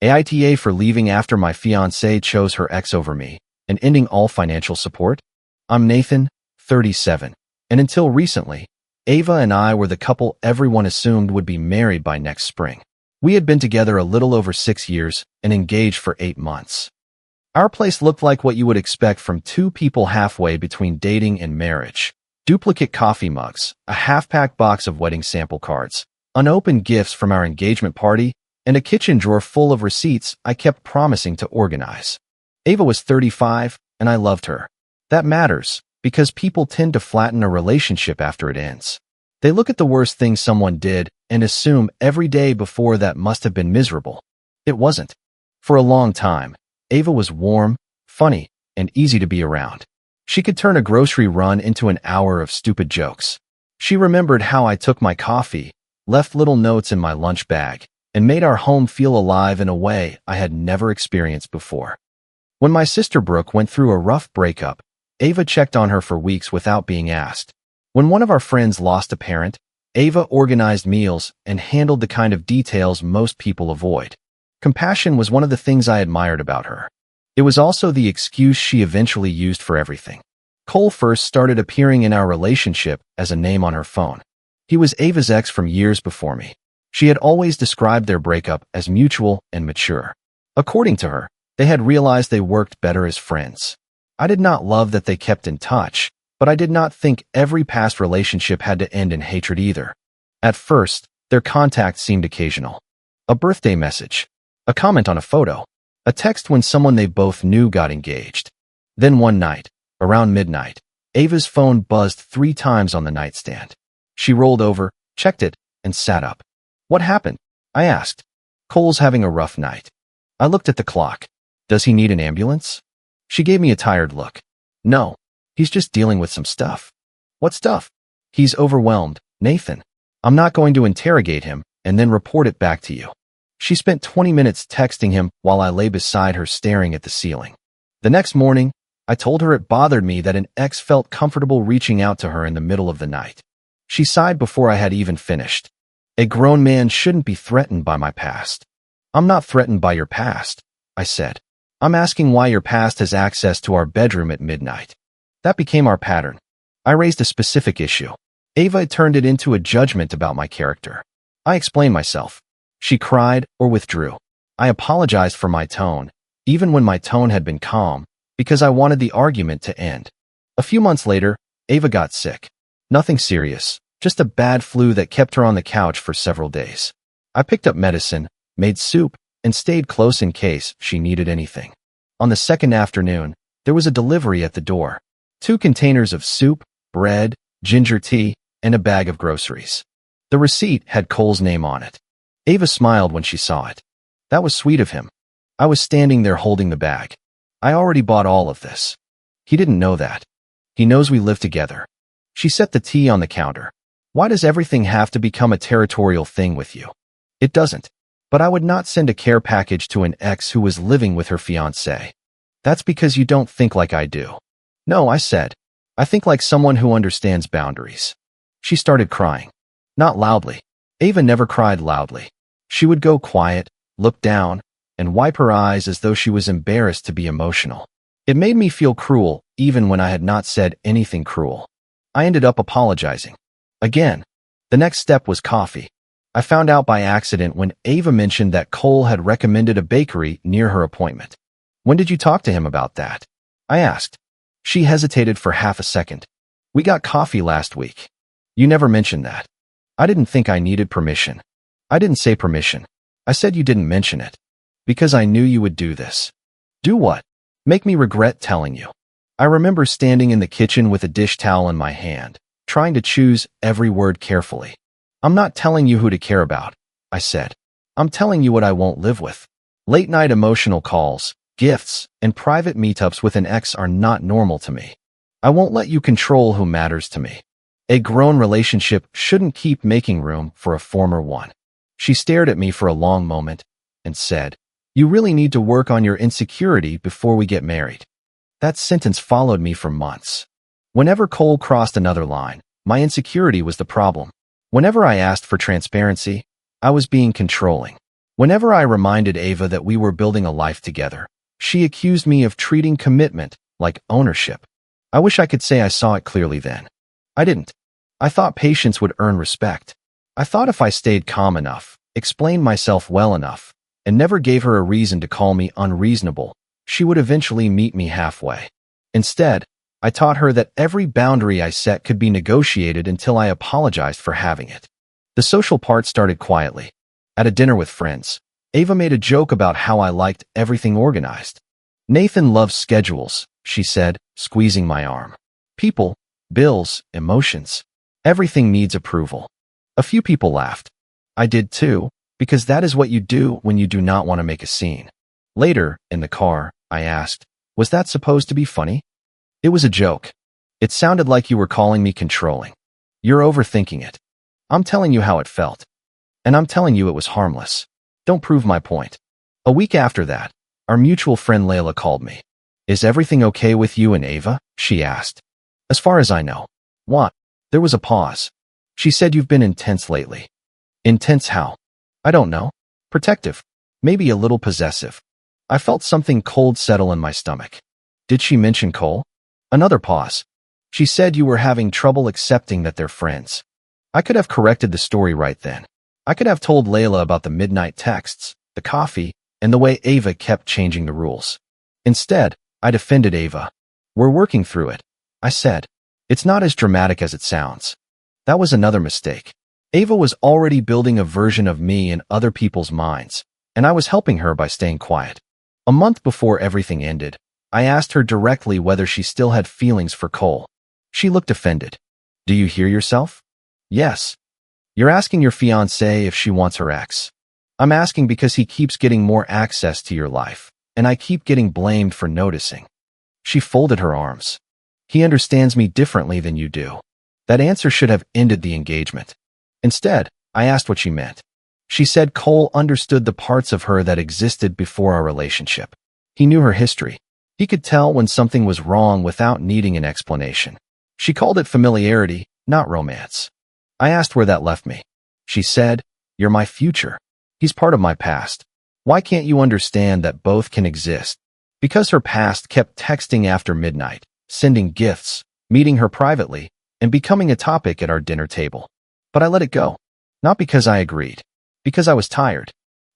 AITA for leaving after my fiancée chose her ex over me and ending all financial support? I'm Nathan, 37, and until recently, Ava and I were the couple everyone assumed would be married by next spring. We had been together a little over 6 years and engaged for 8 months. Our place looked like what you would expect from two people halfway between dating and marriage. Duplicate coffee mugs, a half-packed box of wedding sample cards, unopened gifts from our engagement party, and a kitchen drawer full of receipts I kept promising to organize. Ava was 35, and I loved her. That matters, because people tend to flatten a relationship after it ends. They look at the worst thing someone did and assume every day before that must have been miserable. It wasn't. For a long time, Ava was warm, funny, and easy to be around. She could turn a grocery run into an hour of stupid jokes. She remembered how I took my coffee, left little notes in my lunch bag, and made our home feel alive in a way I had never experienced before. When my sister Brooke went through a rough breakup, Ava checked on her for weeks without being asked. When one of our friends lost a parent, Ava organized meals and handled the kind of details most people avoid. Compassion was one of the things I admired about her. It was also the excuse she eventually used for everything. Cole first started appearing in our relationship as a name on her phone. He was Ava's ex from years before me. She had always described their breakup as mutual and mature. According to her, they had realized they worked better as friends. I did not love that they kept in touch, but I did not think every past relationship had to end in hatred either. At first, their contact seemed occasional. A birthday message, a comment on a photo, a text when someone they both knew got engaged. Then one night, around midnight, Ava's phone buzzed 3 times on the nightstand. She rolled over, checked it, and sat up. "What happened?" I asked. "Cole's having a rough night." I looked at the clock. "Does he need an ambulance?" She gave me a tired look. "No, he's just dealing with some stuff." "What stuff?" "He's overwhelmed, Nathan. I'm not going to interrogate him and then report it back to you." She spent 20 minutes texting him while I lay beside her staring at the ceiling. The next morning, I told her it bothered me that an ex felt comfortable reaching out to her in the middle of the night. She sighed before I had even finished. "A grown man shouldn't be threatened by my past." "I'm not threatened by your past," I said. "I'm asking why your past has access to our bedroom at midnight." That became our pattern. I raised a specific issue. Ava turned it into a judgment about my character. I explained myself. She cried or withdrew. I apologized for my tone, even when my tone had been calm, because I wanted the argument to end. A few months later, Ava got sick. Nothing serious, just a bad flu that kept her on the couch for several days. I picked up medicine, made soup, and stayed close in case she needed anything. On the second afternoon, there was a delivery at the door. 2 containers of soup, bread, ginger tea, and a bag of groceries. The receipt had Cole's name on it. Ava smiled when she saw it. That was sweet of him. I was standing there holding the bag. I already bought all of this. He didn't know that. He knows we live together. She set the tea on the counter. Why does everything have to become a territorial thing with you? It doesn't. But I would not send a care package to an ex who was living with her fiancé. That's because you don't think like I do. No, I said. I think like someone who understands boundaries. She started crying. Not loudly. Ava never cried loudly. She would go quiet, look down, and wipe her eyes as though she was embarrassed to be emotional. It made me feel cruel, even when I had not said anything cruel. I ended up apologizing. Again. The next step was coffee. I found out by accident when Ava mentioned that Cole had recommended a bakery near her appointment. "When did you talk to him about that?" I asked. She hesitated for half a second. "We got coffee last week." "You never mentioned that." "I didn't think I needed permission." "I didn't say permission. I said you didn't mention it. Because I knew you would do this." "Do what?" "Make me regret telling you." I remember standing in the kitchen with a dish towel in my hand, trying to choose every word carefully. "I'm not telling you who to care about," I said. "I'm telling you what I won't live with." Late-night emotional calls, gifts, and private meetups with an ex are not normal to me. I won't let you control who matters to me. A grown relationship shouldn't keep making room for a former one. She stared at me for a long moment and said, "You really need to work on your insecurity before we get married." That sentence followed me for months. Whenever Cole crossed another line, my insecurity was the problem. Whenever I asked for transparency, I was being controlling. Whenever I reminded Ava that we were building a life together, she accused me of treating commitment like ownership. I wish I could say I saw it clearly then. I didn't. I thought patience would earn respect. I thought if I stayed calm enough, explained myself well enough, and never gave her a reason to call me unreasonable, she would eventually meet me halfway. Instead, I taught her that every boundary I set could be negotiated until I apologized for having it. The social part started quietly. At a dinner with friends, Ava made a joke about how I liked everything organized. "Nathan loves schedules," she said, squeezing my arm. "People, bills, emotions. Everything needs approval." A few people laughed. I did too, because that is what you do when you do not want to make a scene. Later, in the car, I asked, "Was that supposed to be funny?" "It was a joke. It sounded like you were calling me controlling." "You're overthinking it. I'm telling you how it felt. And I'm telling you it was harmless. Don't prove my point." A week after that, our mutual friend Layla called me. "Is everything okay with you and Ava?" she asked. "As far as I know." "What?" There was a pause. "She said you've been intense lately." "Intense how?" "I don't know. Protective. Maybe a little possessive." I felt something cold settle in my stomach. "Did she mention Cole?" Another pause. "She said you were having trouble accepting that they're friends." I could have corrected the story right then. I could have told Layla about the midnight texts, the coffee, and the way Ava kept changing the rules. Instead, I defended Ava. "We're working through it," I said. "It's not as dramatic as it sounds." That was another mistake. Ava was already building a version of me in other people's minds, and I was helping her by staying quiet. A month before everything ended, I asked her directly whether she still had feelings for Cole. She looked offended. "Do you hear yourself?" "Yes." "You're asking your fiancée if she wants her ex." "I'm asking because he keeps getting more access to your life, and I keep getting blamed for noticing." She folded her arms. "He understands me differently than you do." That answer should have ended the engagement. Instead, I asked what she meant. She said Cole understood the parts of her that existed before our relationship. He knew her history. He could tell when something was wrong without needing an explanation. She called it familiarity, not romance. I asked where that left me. She said, "You're my future. He's part of my past. Why can't you understand that both can exist?" Because her past kept texting after midnight, sending gifts, meeting her privately, and becoming a topic at our dinner table. But I let it go. Not because I agreed. Because I was tired.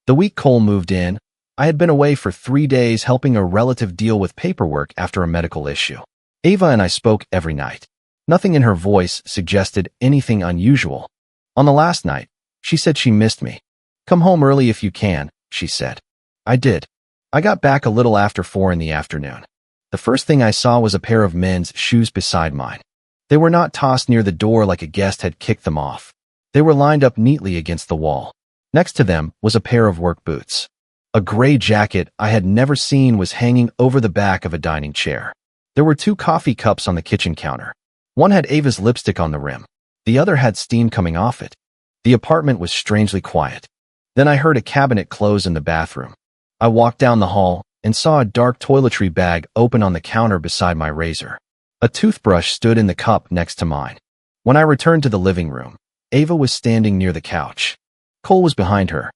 The week Cole moved in, I had been away for 3 days helping a relative deal with paperwork after a medical issue. Ava and I spoke every night. Nothing in her voice suggested anything unusual. On the last night, she said she missed me. "Come home early if you can," she said. I did. I got back a little after 4 in the afternoon. The first thing I saw was a pair of men's shoes beside mine. They were not tossed near the door like a guest had kicked them off. They were lined up neatly against the wall. Next to them was a pair of work boots. A gray jacket I had never seen was hanging over the back of a dining chair. There were 2 coffee cups on the kitchen counter. One had Ava's lipstick on the rim. The other had steam coming off it. The apartment was strangely quiet. Then I heard a cabinet close in the bathroom. I walked down the hall and saw a dark toiletry bag open on the counter beside my razor. A toothbrush stood in the cup next to mine. When I returned to the living room, Ava was standing near the couch. Cole was behind her.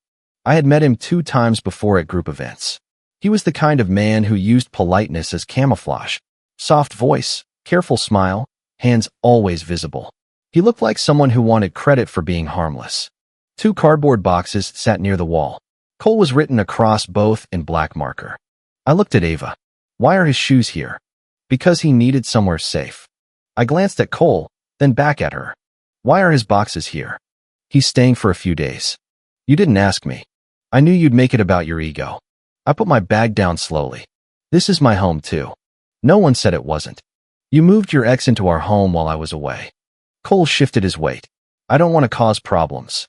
I had met him 2 times before at group events. He was the kind of man who used politeness as camouflage. Soft voice, careful smile, hands always visible. He looked like someone who wanted credit for being harmless. 2 cardboard boxes sat near the wall. Cole was written across both in black marker. I looked at Ava. "Why are his shoes here?" "Because he needed somewhere safe." I glanced at Cole, then back at her. "Why are his boxes here?" "He's staying for a few days." "You didn't ask me." "I knew you'd make it about your ego." I put my bag down slowly. "This is my home too." "No one said it wasn't." "You moved your ex into our home while I was away." Cole shifted his weight. "I don't want to cause problems."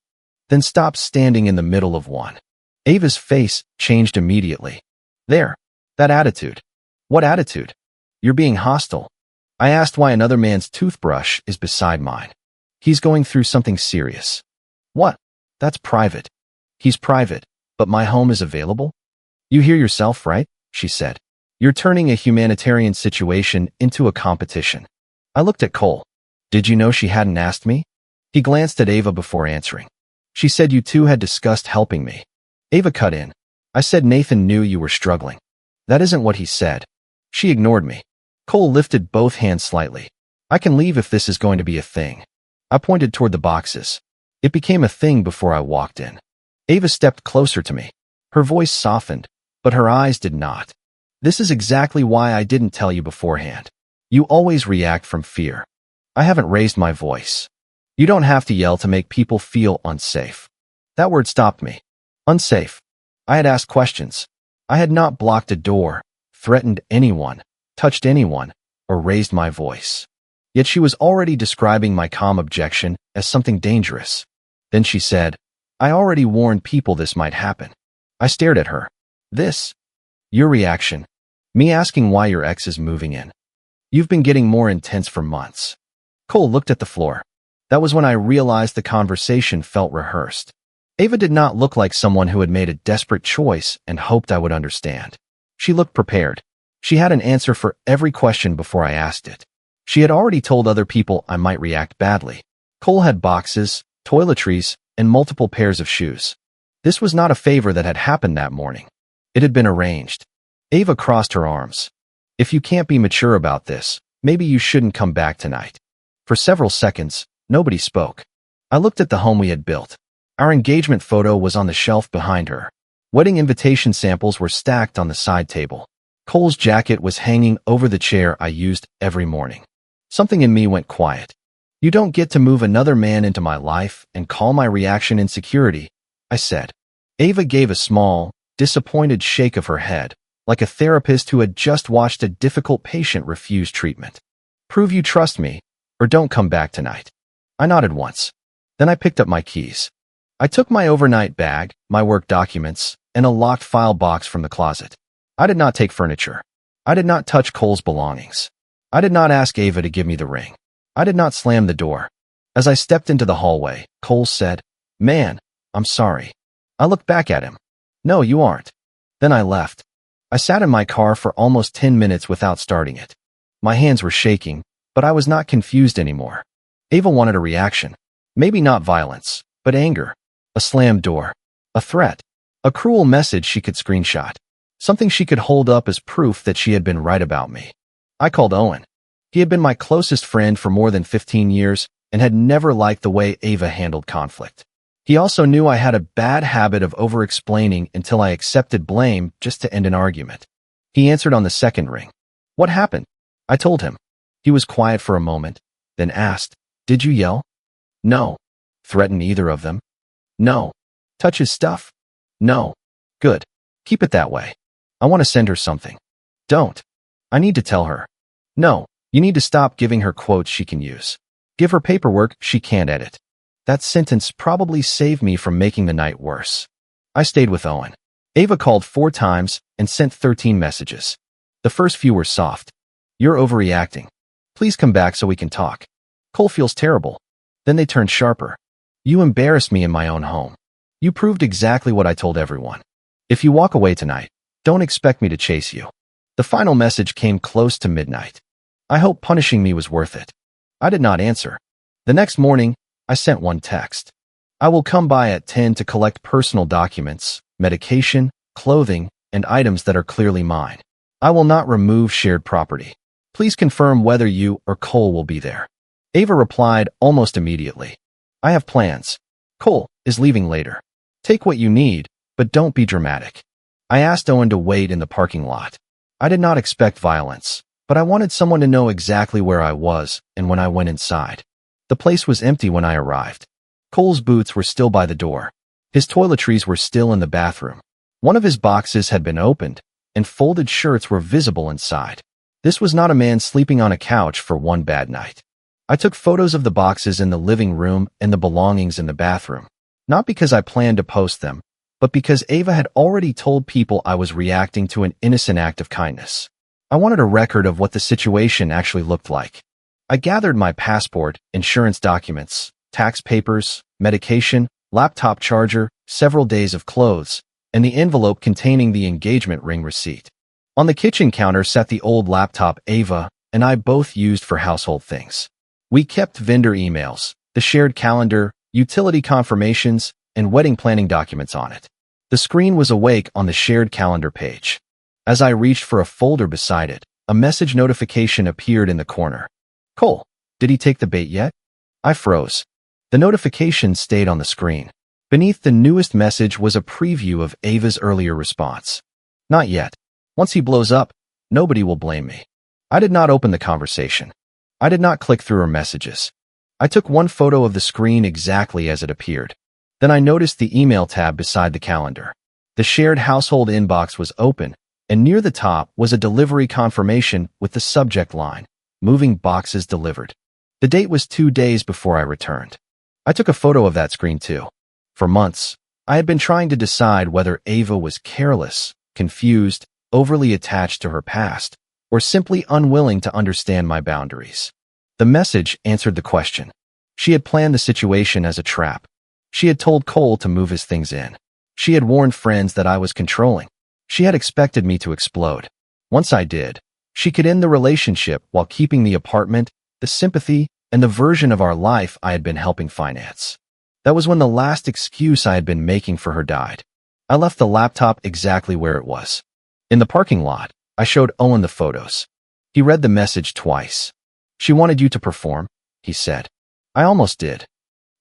"Then stop standing in the middle of one." Ava's face changed immediately. "There. That attitude." "What attitude?" "You're being hostile." I asked why another man's toothbrush is beside mine. "He's going through something serious." "What?" "That's private." "He's private, but my home is available?" "You hear yourself, right?" she said. "You're turning a humanitarian situation into a competition." I looked at Cole. "Did you know she hadn't asked me?" He glanced at Ava before answering. "She said you two had discussed helping me." Ava cut in. I said Nathan knew you were struggling. That isn't what he said. She ignored me. Cole lifted both hands slightly. I can leave if this is going to be a thing. I pointed toward the boxes. It became a thing before I walked in. Ava stepped closer to me. Her voice softened, but her eyes did not. This is exactly why I didn't tell you beforehand. You always react from fear. I haven't raised my voice. You don't have to yell to make people feel unsafe. That word stopped me. Unsafe. I had asked questions. I had not blocked a door, threatened anyone, touched anyone, or raised my voice. Yet she was already describing my calm objection as something dangerous. Then she said, I already warned people this might happen. I stared at her. This? Your reaction. Me asking why your ex is moving in. You've been getting more intense for months. Cole looked at the floor. That was when I realized the conversation felt rehearsed. Ava did not look like someone who had made a desperate choice and hoped I would understand. She looked prepared. She had an answer for every question before I asked it. She had already told other people I might react badly. Cole had boxes, toiletries, and multiple pairs of shoes. This was not a favor that had happened that morning. It had been arranged. Ava crossed her arms. If you can't be mature about this, maybe you shouldn't come back tonight. For several seconds, nobody spoke. I looked at the home we had built. Our engagement photo was on the shelf behind her. Wedding invitation samples were stacked on the side table. Cole's jacket was hanging over the chair I used every morning. Something in me went quiet. You don't get to move another man into my life and call my reaction insecurity, I said. Ava gave a small, disappointed shake of her head, like a therapist who had just watched a difficult patient refuse treatment. Prove you trust me, or don't come back tonight. I nodded once. Then I picked up my keys. I took my overnight bag, my work documents, and a locked file box from the closet. I did not take furniture. I did not touch Cole's belongings. I did not ask Ava to give me the ring. I did not slam the door. As I stepped into the hallway, Cole said, Man, I'm sorry. I looked back at him. No, you aren't. Then I left. I sat in my car for almost 10 minutes without starting it. My hands were shaking, but I was not confused anymore. Ava wanted a reaction. Maybe not violence, but anger. A slammed door. A threat. A cruel message she could screenshot. Something she could hold up as proof that she had been right about me. I called Owen. He had been my closest friend for more than 15 years and had never liked the way Ava handled conflict. He also knew I had a bad habit of over-explaining until I accepted blame just to end an argument. He answered on the second ring. What happened? I told him. He was quiet for a moment, then asked, Did you yell? No. Threaten either of them? No. Touch his stuff? No. Good. Keep it that way. I want to send her something. Don't. I need to tell her. No. You need to stop giving her quotes she can use. Give her paperwork she can't edit. That sentence probably saved me from making the night worse. I stayed with Owen. Ava called 4 times and sent 13 messages. The first few were soft. You're overreacting. Please come back so we can talk. Cole feels terrible. Then they turned sharper. You embarrassed me in my own home. You proved exactly what I told everyone. If you walk away tonight, don't expect me to chase you. The final message came close to midnight. I hope punishing me was worth it. I did not answer. The next morning, I sent one text. I will come by at 10 to collect personal documents, medication, clothing, and items that are clearly mine. I will not remove shared property. Please confirm whether you or Cole will be there. Ava replied almost immediately. I have plans. Cole is leaving later. Take what you need, but don't be dramatic. I asked Owen to wait in the parking lot. I did not expect violence, but I wanted someone to know exactly where I was and when I went inside. The place was empty when I arrived. Cole's boots were still by the door. His toiletries were still in the bathroom. One of his boxes had been opened, and folded shirts were visible inside. This was not a man sleeping on a couch for one bad night. I took photos of the boxes in the living room and the belongings in the bathroom, not because I planned to post them, but because Ava had already told people I was reacting to an innocent act of kindness. I wanted a record of what the situation actually looked like. I gathered my passport, insurance documents, tax papers, medication, laptop charger, several days of clothes, and the envelope containing the engagement ring receipt. On the kitchen counter sat the old laptop Ava and I both used for household things. We kept vendor emails, the shared calendar, utility confirmations, and wedding planning documents on it. The screen was awake on the shared calendar page. As I reached for a folder beside it, a message notification appeared in the corner. Cole, did he take the bait yet? I froze. The notification stayed on the screen. Beneath the newest message was a preview of Ava's earlier response. Not yet. Once he blows up, nobody will blame me. I did not open the conversation. I did not click through her messages. I took one photo of the screen exactly as it appeared. Then I noticed the email tab beside the calendar. The shared household inbox was open, and near the top was a delivery confirmation with the subject line, "Moving boxes delivered." The date was 2 days before I returned. I took a photo of that screen too. For months, I had been trying to decide whether Ava was careless, confused, overly attached to her past, or simply unwilling to understand my boundaries. The message answered the question. She had planned the situation as a trap. She had told Cole to move his things in. She had warned friends that I was controlling. She had expected me to explode. Once I did, she could end the relationship while keeping the apartment, the sympathy, and the version of our life I had been helping finance. That was when the last excuse I had been making for her died. I left the laptop exactly where it was. In the parking lot, I showed Owen the photos. He read the message twice. "She wanted you to perform," he said. "I almost did.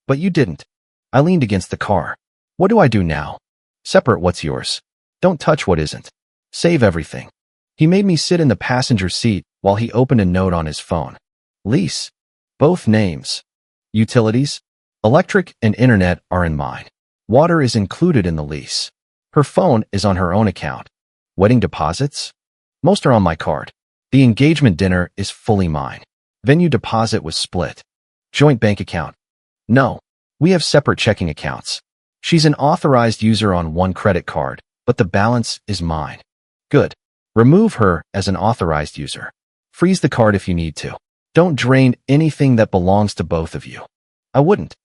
But you didn't." I leaned against the car. "What do I do now?" "Separate what's yours. Don't touch what isn't. Save everything." He made me sit in the passenger seat while he opened a note on his phone. Lease. Both names. Utilities. Electric and internet are in mine. Water is included in the lease. Her phone is on her own account. Wedding deposits? Most are on my card. The engagement dinner is fully mine. Venue deposit was split. Joint bank account? No. We have separate checking accounts. She's an authorized user on one credit card, but the balance is mine. Good. Remove her as an authorized user. Freeze the card if you need to. Don't drain anything that belongs to both of you. I wouldn't.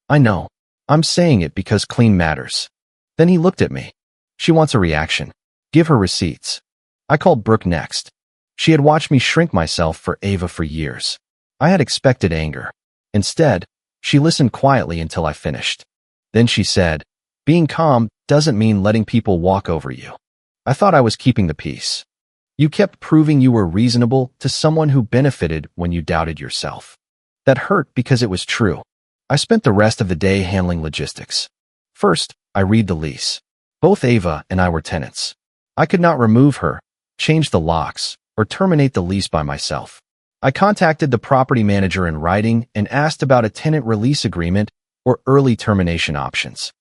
I know. I'm saying it because clean matters. Then he looked at me. She wants a reaction. Give her receipts. I called Brooke next. She had watched me shrink myself for Ava for years. I had expected anger. Instead, she listened quietly until I finished. Then she said, "Being calm doesn't mean letting people walk over you." I thought I was keeping the peace. You kept proving you were reasonable to someone who benefited when you doubted yourself. That hurt because it was true. I spent the rest of the day handling logistics. First, I read the lease. Both Ava and I were tenants. I could not remove her, change the locks, or terminate the lease by myself. I contacted the property manager in writing and asked about a tenant release agreement or early termination options.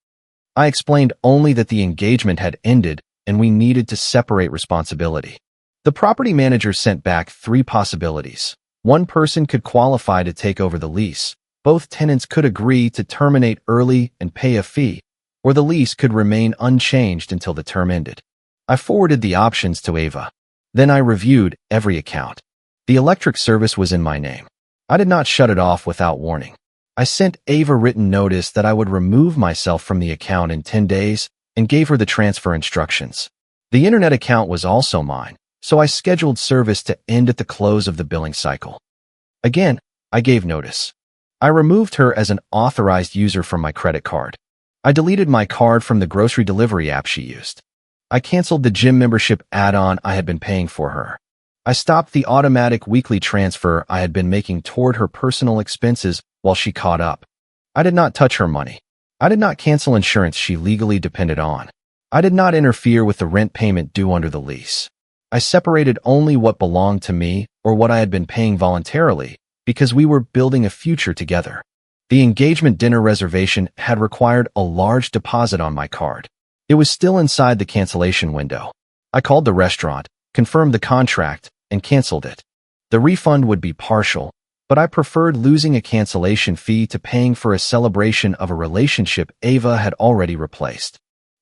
I explained only that the engagement had ended and we needed to separate responsibility. The property manager sent back 3 possibilities. One person could qualify to take over the lease. Both tenants could agree to terminate early and pay a fee, or the lease could remain unchanged until the term ended. I forwarded the options to Ava. Then I reviewed every account. The electric service was in my name. I did not shut it off without warning. I sent Ava written notice that I would remove myself from the account in 10 days and gave her the transfer instructions. The internet account was also mine, so I scheduled service to end at the close of the billing cycle. Again, I gave notice. I removed her as an authorized user from my credit card. I deleted my card from the grocery delivery app she used. I canceled the gym membership add-on I had been paying for her. I stopped the automatic weekly transfer I had been making toward her personal expenses while she caught up. I did not touch her money. I did not cancel insurance she legally depended on. I did not interfere with the rent payment due under the lease. I separated only what belonged to me or what I had been paying voluntarily because we were building a future together. The engagement dinner reservation had required a large deposit on my card. It was still inside the cancellation window. I called the restaurant, confirmed the contract, and canceled it. The refund would be partial, but I preferred losing a cancellation fee to paying for a celebration of a relationship Ava had already replaced.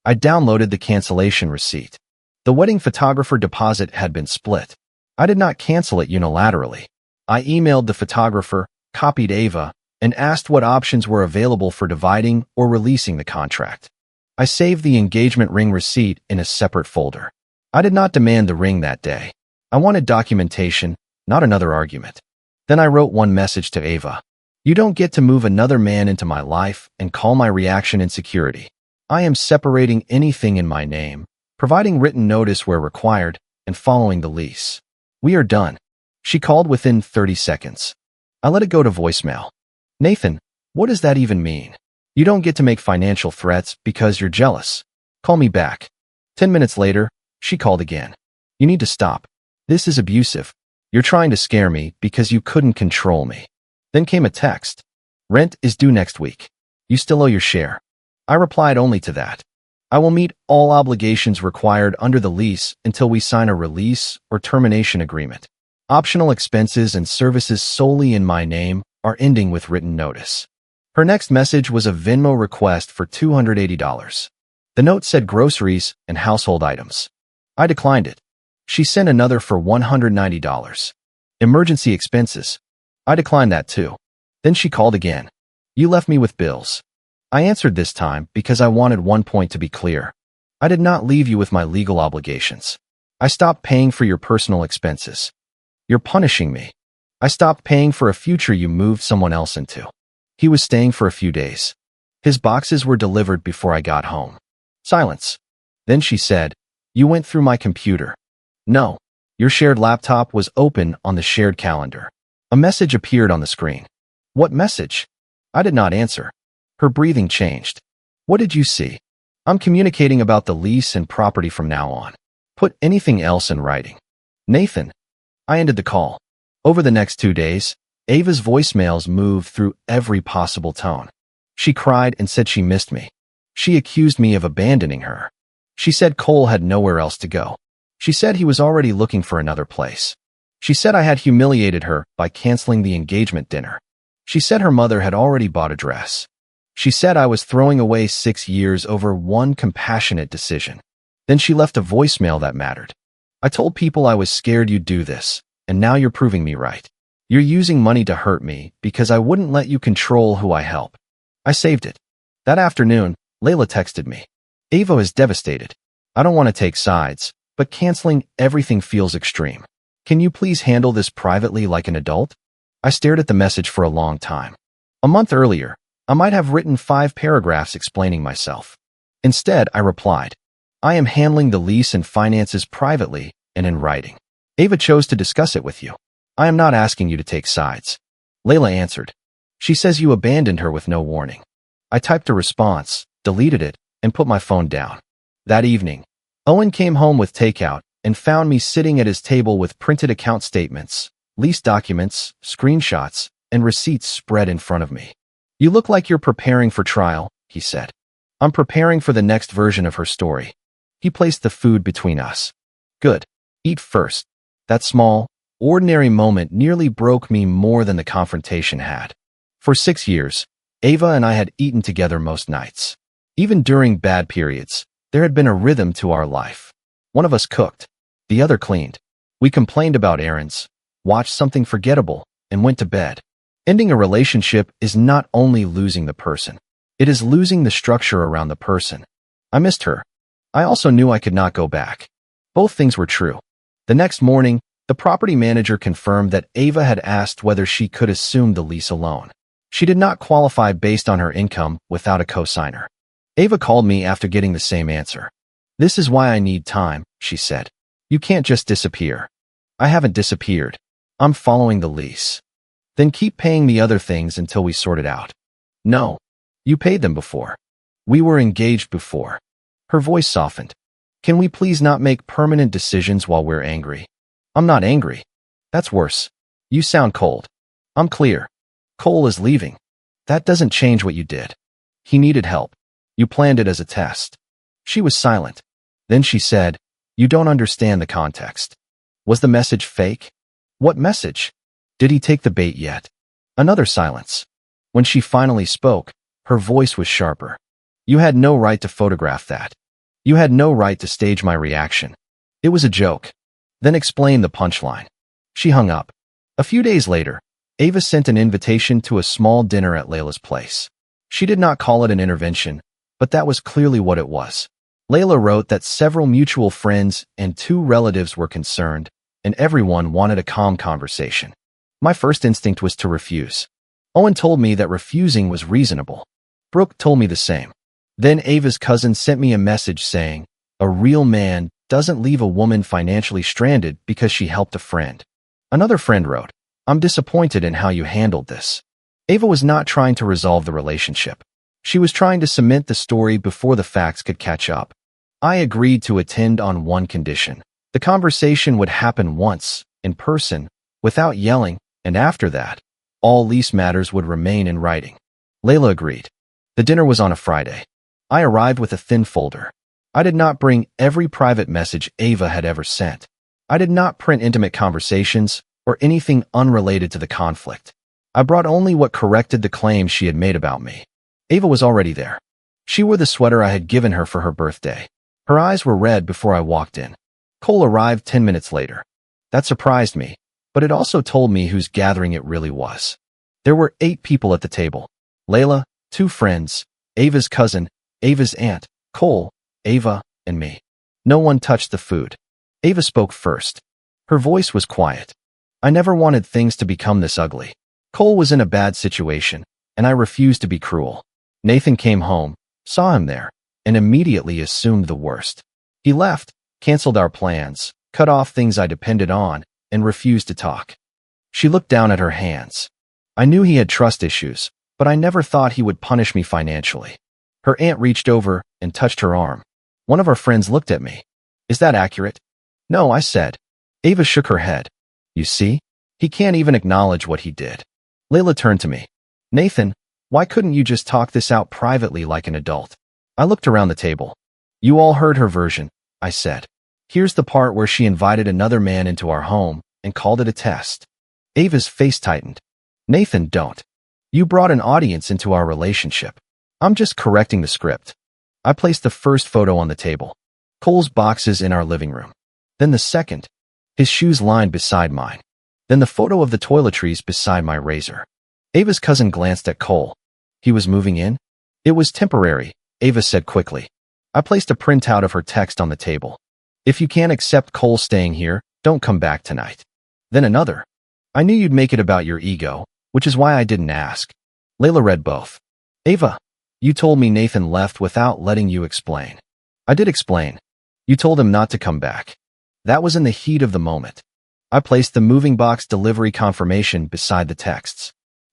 I downloaded the cancellation receipt. The wedding photographer deposit had been split. I did not cancel it unilaterally. I emailed the photographer, copied Ava, and asked what options were available for dividing or releasing the contract. I saved the engagement ring receipt in a separate folder. I did not demand the ring that day. I wanted documentation, not another argument. Then I wrote one message to Ava. "You don't get to move another man into my life and call my reaction insecurity. I am separating anything in my name, providing written notice where required, and following the lease. We are done. She called within 30 seconds. I let it go to voicemail. Nathan, what does that even mean? You don't get to make financial threats because you're jealous. Call me back. 10 minutes later, she called again. You need to stop. This is abusive. You're trying to scare me because you couldn't control me. Then came a text. Rent is due next week. You still owe your share. I replied only to that. I will meet all obligations required under the lease until we sign a release or termination agreement. Optional expenses and services solely in my name are ending with written notice. Her next message was a Venmo request for $280. The note said groceries and household items. I declined it. She sent another for $190. Emergency expenses. I declined that too. Then she called again. You left me with bills. I answered this time because I wanted one point to be clear. I did not leave you with my legal obligations. I stopped paying for your personal expenses. You're punishing me. I stopped paying for a future you moved someone else into. He was staying for a few days. His boxes were delivered before I got home. Silence. Then she said, You went through my computer. No. Your shared laptop was open on the shared calendar. A message appeared on the screen. What message? I did not answer. Her breathing changed. What did you see? I'm communicating about the lease and property from now on. Put anything else in writing. Nathan. I ended the call. Over the next 2 days, Ava's voicemails moved through every possible tone. She cried and said she missed me. She accused me of abandoning her. She said Cole had nowhere else to go. She said he was already looking for another place. She said I had humiliated her by canceling the engagement dinner. She said her mother had already bought a dress. She said I was throwing away 6 years over one compassionate decision. Then she left a voicemail that mattered. I told people I was scared you'd do this, and now you're proving me right. You're using money to hurt me because I wouldn't let you control who I help. I saved it. That afternoon, Layla texted me. Ava is devastated. I don't want to take sides, but canceling everything feels extreme. Can you please handle this privately like an adult? I stared at the message for a long time. A month earlier, I might have written 5 paragraphs explaining myself. Instead, I replied, I am handling the lease and finances privately and in writing. Ava chose to discuss it with you. I am not asking you to take sides. Layla answered. She says you abandoned her with no warning. I typed a response, deleted it, and put my phone down. That evening, Owen came home with takeout and found me sitting at his table with printed account statements, lease documents, screenshots, and receipts spread in front of me. You look like you're preparing for trial, he said. I'm preparing for the next version of her story. He placed the food between us. Good. Eat first. That small, ordinary moment nearly broke me more than the confrontation had. For 6 years, Ava and I had eaten together most nights. Even during bad periods, there had been a rhythm to our life. One of us cooked. The other cleaned. We complained about errands, watched something forgettable, and went to bed. Ending a relationship is not only losing the person. It is losing the structure around the person. I missed her. I also knew I could not go back. Both things were true. The next morning, the property manager confirmed that Ava had asked whether she could assume the lease alone. She did not qualify based on her income without a co-signer. Ava called me after getting the same answer. This is why I need time, she said. You can't just disappear. I haven't disappeared. I'm following the lease. Then keep paying the other things until we sort it out. No. You paid them before. We were engaged before. Her voice softened. Can we please not make permanent decisions while we're angry? I'm not angry. That's worse. You sound cold. I'm clear. Cole is leaving. That doesn't change what you did. He needed help. You planned it as a test. She was silent. Then she said, You don't understand the context. Was the message fake? What message? Did he take the bait yet? Another silence. When she finally spoke, her voice was sharper. You had no right to photograph that. You had no right to stage my reaction. It was a joke. Then explain the punchline. She hung up. A few days later, Ava sent an invitation to a small dinner at Layla's place. She did not call it an intervention, but that was clearly what it was. Layla wrote that several mutual friends and 2 relatives were concerned, and everyone wanted a calm conversation. My first instinct was to refuse. Owen told me that refusing was reasonable. Brooke told me the same. Then Ava's cousin sent me a message saying, "A real man doesn't leave a woman financially stranded because she helped a friend." Another friend wrote, "I'm disappointed in how you handled this." Ava was not trying to resolve the relationship. She was trying to cement the story before the facts could catch up. I agreed to attend on one condition. The conversation would happen once, in person, without yelling, and after that, all lease matters would remain in writing. Layla agreed. The dinner was on a Friday. I arrived with a thin folder. I did not bring every private message Ava had ever sent. I did not print intimate conversations or anything unrelated to the conflict. I brought only what corrected the claims she had made about me. Ava was already there. She wore the sweater I had given her for her birthday. Her eyes were red before I walked in. Cole arrived 10 minutes later. That surprised me, but it also told me whose gathering it really was. There were 8 people at the table. Layla, 2 friends, Ava's cousin, Ava's aunt, Cole, Ava, and me. No one touched the food. Ava spoke first. Her voice was quiet. I never wanted things to become this ugly. Cole was in a bad situation, and I refused to be cruel. Nathan came home, saw him there, and immediately assumed the worst. He left, canceled our plans, cut off things I depended on, and refused to talk. She looked down at her hands. I knew he had trust issues, but I never thought he would punish me financially. Her aunt reached over and touched her arm. One of our friends looked at me. "Is that accurate?" "No," I said. Ava shook her head. "You see? He can't even acknowledge what he did." Layla turned to me. "Nathan, why couldn't you just talk this out privately like an adult?" I looked around the table. "You all heard her version," I said. "Here's the part where she invited another man into our home and called it a test." Ava's face tightened. "Nathan, don't. You brought an audience into our relationship. I'm just correcting the script." I placed the first photo on the table. Cole's boxes in our living room. Then the second. His shoes lined beside mine. Then the photo of the toiletries beside my razor. Ava's cousin glanced at Cole. "He was moving in?" "It was temporary," Ava said quickly. I placed a printout of her text on the table. "If you can't accept Cole staying here, don't come back tonight." Then another. "I knew you'd make it about your ego, which is why I didn't ask." Layla read both. "Ava, you told me Nathan left without letting you explain." "I did explain. You told him not to come back." That was in the heat of the moment. I placed the moving box delivery confirmation beside the texts.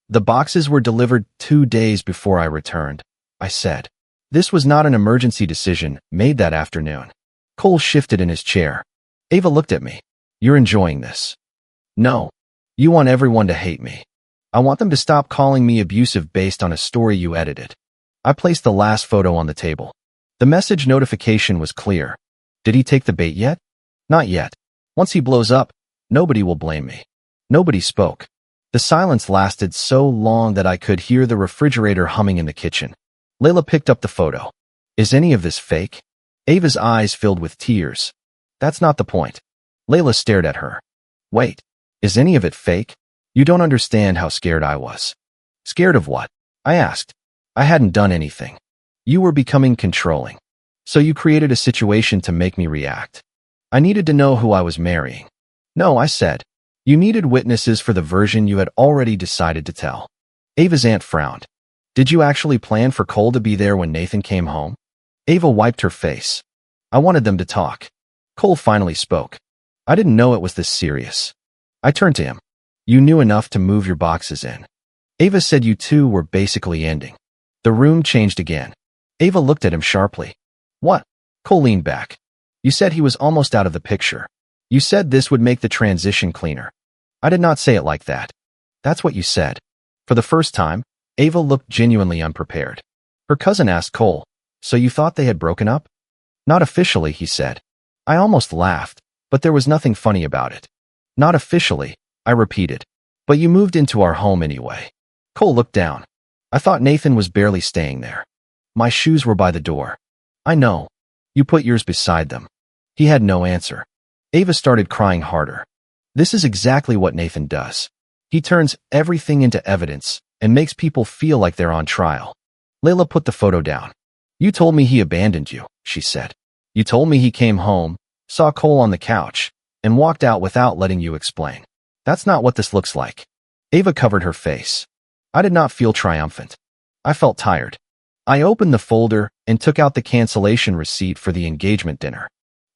"The boxes were delivered 2 days before I returned," I said. This was not an emergency decision made that afternoon. Cole shifted in his chair. Ava looked at me. "You're enjoying this." "No. You want everyone to hate me. I want them to stop calling me abusive based on a story you edited." I placed the last photo on the table. The message notification was clear. Did he take the bait yet? Not yet. Once he blows up, nobody will blame me. Nobody spoke. The silence lasted so long that I could hear the refrigerator humming in the kitchen. Layla picked up the photo. "Is any of this fake?" Ava's eyes filled with tears. "That's not the point." Layla stared at her. "Wait, is any of it fake? You don't understand how scared I was." "Scared of what?" I asked. "I hadn't done anything. You were becoming controlling. So you created a situation to make me react. I needed to know who I was marrying." "No," I said. "You needed witnesses for the version you had already decided to tell." Ava's aunt frowned. "Did you actually plan for Cole to be there when Nathan came home?" Ava wiped her face. "I wanted them to talk." Cole finally spoke. "I didn't know it was this serious." I turned to him. "You knew enough to move your boxes in." Ava said you two were basically ending. The room changed again. Ava looked at him sharply. "What?" Cole leaned back. "You said he was almost out of the picture. You said this would make the transition cleaner." "I did not say it like that." "That's what you said." For the first time, Ava looked genuinely unprepared. Her cousin asked Cole, "So you thought they had broken up?" "Not officially," he said. I almost laughed, but there was nothing funny about it. "Not officially," I repeated. "But you moved into our home anyway." Cole looked down. "I thought Nathan was barely staying there." "My shoes were by the door." "I know. You put yours beside them." He had no answer. Ava started crying harder. "This is exactly what Nathan does. He turns everything into evidence and makes people feel like they're on trial." Layla put the photo down. "You told me he abandoned you," she said. "You told me he came home, saw Cole on the couch, and walked out without letting you explain. That's not what this looks like." Ava covered her face. I did not feel triumphant. I felt tired. I opened the folder and took out the cancellation receipt for the engagement dinner.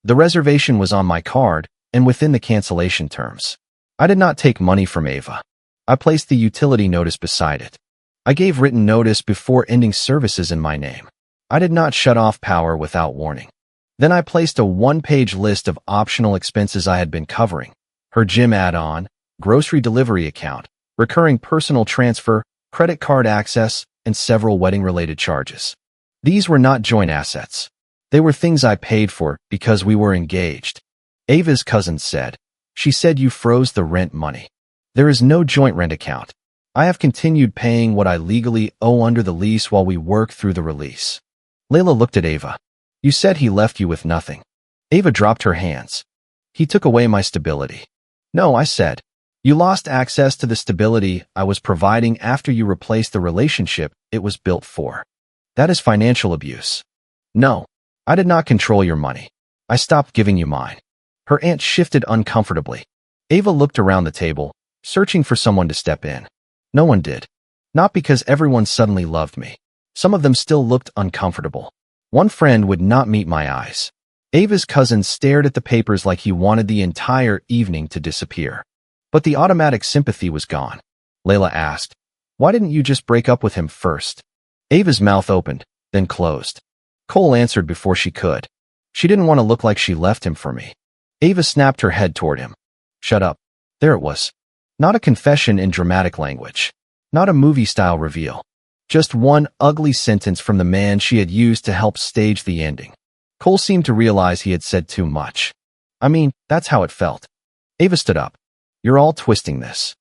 The reservation was on my card and within the cancellation terms. I did not take money from Ava. I placed the utility notice beside it. I gave written notice before ending services in my name. I did not shut off power without warning. Then I placed a one-page list of optional expenses I had been covering: her gym add-on, grocery delivery account, recurring personal transfer, credit card access, and several wedding-related charges. These were not joint assets. They were things I paid for because we were engaged. Ava's cousin said, "She said you froze the rent money. There is no joint rent account. I have continued paying what I legally owe under the lease while we work through the release." Layla looked at Ava. "You said he left you with nothing." Ava dropped her hands. "He took away my stability." "No," I said. "You lost access to the stability I was providing after you replaced the relationship it was built for. That is financial abuse." "No, I did not control your money. I stopped giving you mine." Her aunt shifted uncomfortably. Ava looked around the table, searching for someone to step in. No one did. Not because everyone suddenly loved me. Some of them still looked uncomfortable. One friend would not meet my eyes. Ava's cousin stared at the papers like he wanted the entire evening to disappear. But the automatic sympathy was gone. Layla asked, "Why didn't you just break up with him first?" Ava's mouth opened, then closed. Cole answered before she could. She didn't want to look like she left him for me. Ava snapped her head toward him. "Shut up." There it was. Not a confession in dramatic language. Not a movie-style reveal. Just one ugly sentence from the man she had used to help stage the ending. Cole seemed to realize he had said too much. I mean, that's how it felt. Ava stood up. "You're all twisting this."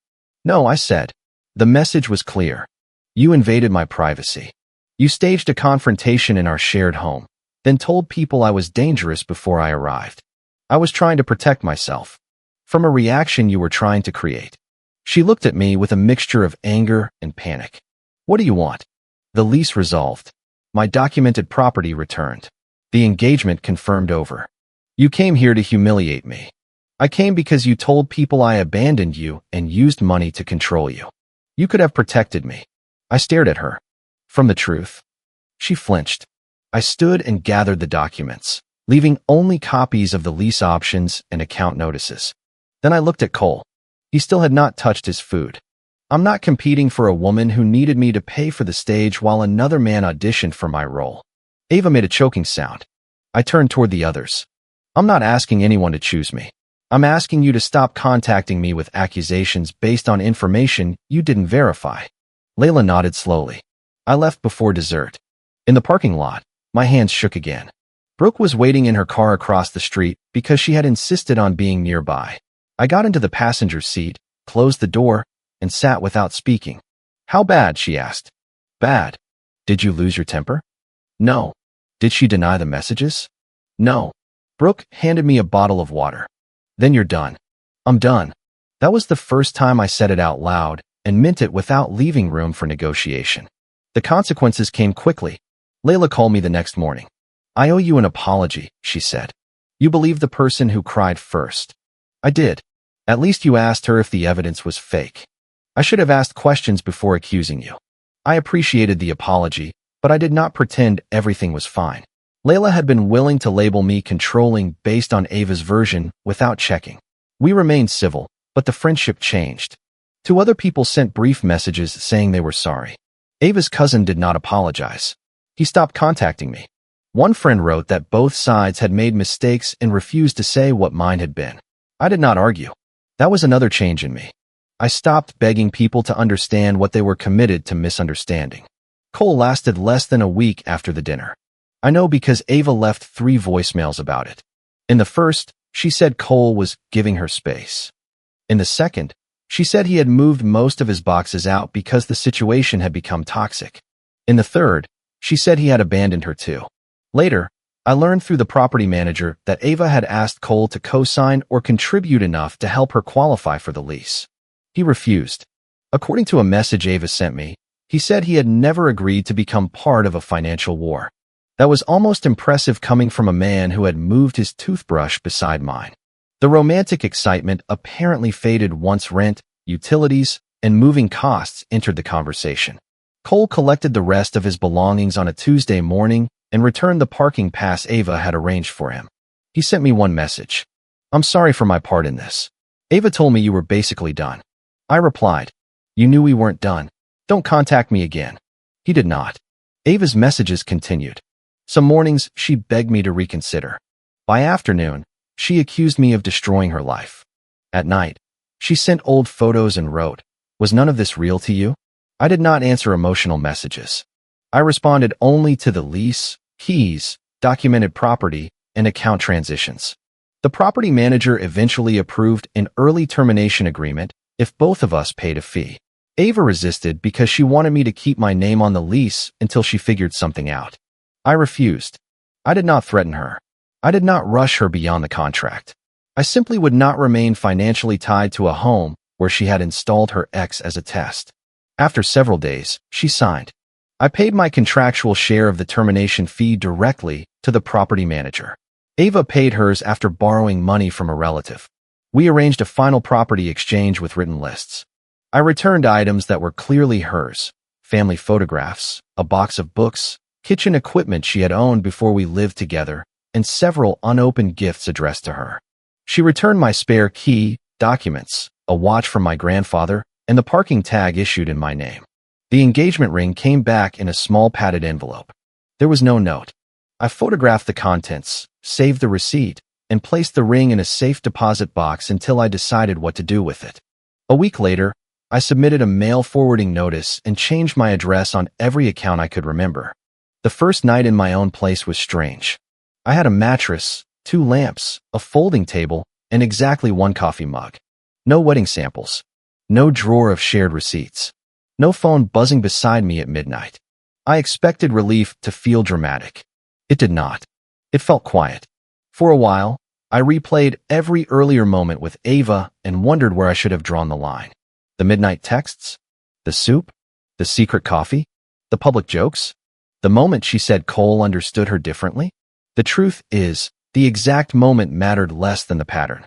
"No," I said. "The message was clear. You invaded my privacy. You staged a confrontation in our shared home, then told people I was dangerous before I arrived. I was trying to protect myself from a reaction you were trying to create." She looked at me with a mixture of anger and panic. "What do you want?" "The lease resolved. My documented property returned. The engagement confirmed over. You came here to humiliate me. I came because you told people I abandoned you and used money to control you. You could have protected me." I stared at her. "From the truth?" She flinched. I stood and gathered the documents, leaving only copies of the lease options and account notices. Then I looked at Cole. He still had not touched his food. I'm not competing for a woman who needed me to pay for the stage while another man auditioned for my role. Ava made a choking sound. I turned toward the others. "I'm not asking anyone to choose me. I'm asking you to stop contacting me with accusations based on information you didn't verify." Layla nodded slowly. I left before dessert. In the parking lot, my hands shook again. Brooke was waiting in her car across the street because she had insisted on being nearby. I got into the passenger seat, closed the door, and sat without speaking. "How bad?" she asked. "Bad." "Did you lose your temper?" "No." "Did she deny the messages?" "No." Brooke handed me a bottle of water. "Then you're done." "I'm done." That was the first time I said it out loud and meant it without leaving room for negotiation. The consequences came quickly. Layla called me the next morning. "I owe you an apology," she said. "You believed the person who cried first." I did. "At least you asked her if the evidence was fake." "I should have asked questions before accusing you." I appreciated the apology, but I did not pretend everything was fine. Layla had been willing to label me controlling based on Ava's version without checking. We remained civil, but the friendship changed. Two other people sent brief messages saying they were sorry. Ava's cousin did not apologize. He stopped contacting me. One friend wrote that both sides had made mistakes and refused to say what mine had been. I did not argue. That was another change in me. I stopped begging people to understand what they were committed to misunderstanding. Cole lasted less than a week after the dinner. I know because Ava left 3 voicemails about it. In the first, she said Cole was giving her space. In the second, she said he had moved most of his boxes out because the situation had become toxic. In the third, she said he had abandoned her too. Later, I learned through the property manager that Ava had asked Cole to co-sign or contribute enough to help her qualify for the lease. He refused. According to a message Ava sent me, he said he had never agreed to become part of a financial war. That was almost impressive coming from a man who had moved his toothbrush beside mine. The romantic excitement apparently faded once rent, utilities, and moving costs entered the conversation. Cole collected the rest of his belongings on a Tuesday morning and returned the parking pass Ava had arranged for him. He sent me one message. "I'm sorry for my part in this. Ava told me you were basically done." I replied, "You knew we weren't done. Don't contact me again." He did not. Ava's messages continued. Some mornings, she begged me to reconsider. By afternoon, she accused me of destroying her life. At night, she sent old photos and wrote, "Was none of this real to you?" I did not answer emotional messages. I responded only to the lease, keys, documented property, and account transitions. The property manager eventually approved an early termination agreement if both of us paid a fee. Ava resisted because she wanted me to keep my name on the lease until she figured something out. I refused. I did not threaten her. I did not rush her beyond the contract. I simply would not remain financially tied to a home where she had installed her ex as a test. After several days, she signed. I paid my contractual share of the termination fee directly to the property manager. Ava paid hers after borrowing money from a relative. We arranged a final property exchange with written lists. I returned items that were clearly hers: family photographs, a box of books, kitchen equipment she had owned before we lived together, and several unopened gifts addressed to her. She returned my spare key, documents, a watch from my grandfather, and the parking tag issued in my name. The engagement ring came back in a small padded envelope. There was no note. I photographed the contents, saved the receipt, and placed the ring in a safe deposit box until I decided what to do with it. A week later, I submitted a mail forwarding notice and changed my address on every account I could remember. The first night in my own place was strange. I had a mattress, 2 lamps, a folding table, and exactly 1 coffee mug. No wedding samples. No drawer of shared receipts. No phone buzzing beside me at midnight. I expected relief to feel dramatic. It did not. It felt quiet. For a while, I replayed every earlier moment with Ava and wondered where I should have drawn the line. The midnight texts? The soup? The secret coffee? The public jokes? The moment she said Cole understood her differently? The truth is, the exact moment mattered less than the pattern.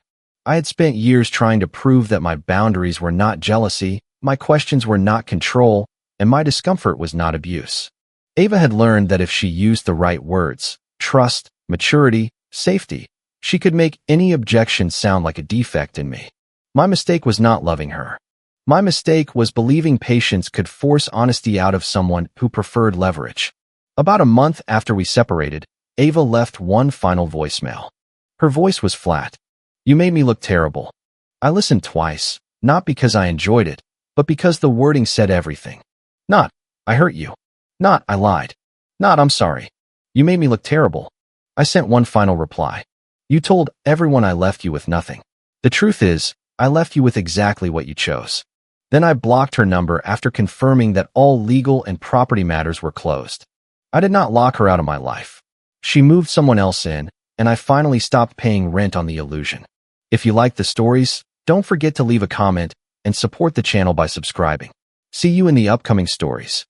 I had spent years trying to prove that my boundaries were not jealousy, my questions were not control, and my discomfort was not abuse. Ava had learned that if she used the right words, trust, maturity, safety, she could make any objection sound like a defect in me. My mistake was not loving her. My mistake was believing patience could force honesty out of someone who preferred leverage. About a month after we separated, Ava left one final voicemail. Her voice was flat. "You made me look terrible." I listened twice, not because I enjoyed it, but because the wording said everything. Not, "I hurt you." Not, "I lied." Not, "I'm sorry. You made me look terrible." I sent one final reply. "You told everyone I left you with nothing. The truth is, I left you with exactly what you chose." Then I blocked her number after confirming that all legal and property matters were closed. I did not lock her out of my life. She moved someone else in, and I finally stopped paying rent on the illusion. If you like the stories, don't forget to leave a comment and support the channel by subscribing. See you in the upcoming stories.